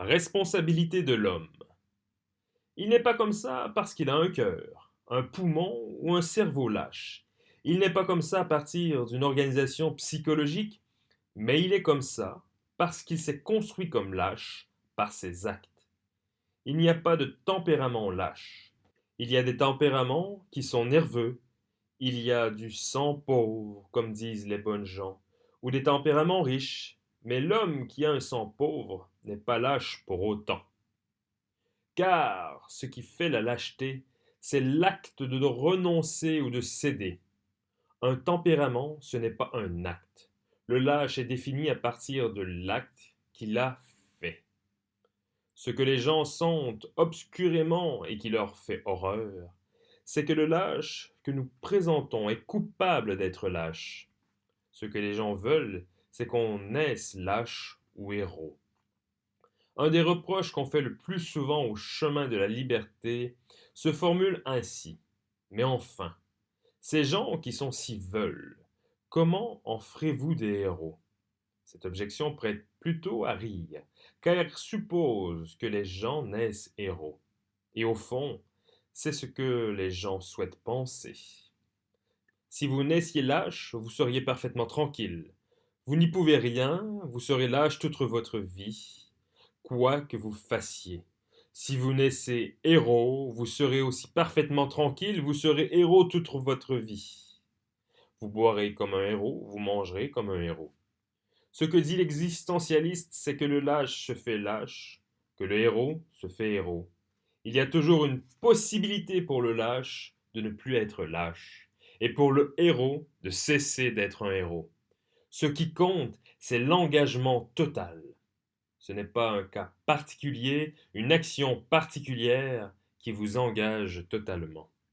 Responsabilité de l'homme. Il n'est pas comme ça parce qu'il a un cœur, un poumon ou un cerveau lâche. Il n'est pas comme ça à partir d'une organisation psychologique, mais il est comme ça parce qu'il s'est construit comme lâche par ses actes. Il n'y a pas de tempérament lâche. Il y a des tempéraments qui sont nerveux. Il y a du sang pauvre, comme disent les bonnes gens, ou des tempéraments riches. Mais l'homme qui a un sang pauvre n'est pas lâche pour autant. Car ce qui fait la lâcheté, c'est l'acte de renoncer ou de céder. Un tempérament, ce n'est pas un acte. Le lâche est défini à partir de l'acte qu'il a fait. Ce que les gens sentent obscurément et qui leur fait horreur, c'est que le lâche que nous présentons est coupable d'être lâche. Ce que les gens veulent, c'est qu'on naisse lâche ou héros. Un des reproches qu'on fait le plus souvent au chemin de la liberté se formule ainsi. Mais enfin, ces gens qui sont si veulent, comment en ferez-vous des héros? Cette objection prête plutôt à rire, car elle suppose que les gens naissent héros. Et au fond, c'est ce que les gens souhaitent penser. Si vous naissiez lâche, vous seriez parfaitement tranquille. Vous n'y pouvez rien, vous serez lâche toute votre vie, quoi que vous fassiez. Si vous naissez héros, vous serez aussi parfaitement tranquille, vous serez héros toute votre vie. Vous boirez comme un héros, vous mangerez comme un héros. Ce que dit l'existentialiste, c'est que le lâche se fait lâche, que le héros se fait héros. Il y a toujours une possibilité pour le lâche de ne plus être lâche, et pour le héros de cesser d'être un héros. Ce qui compte, c'est l'engagement total. Ce n'est pas un cas particulier, une action particulière qui vous engage totalement.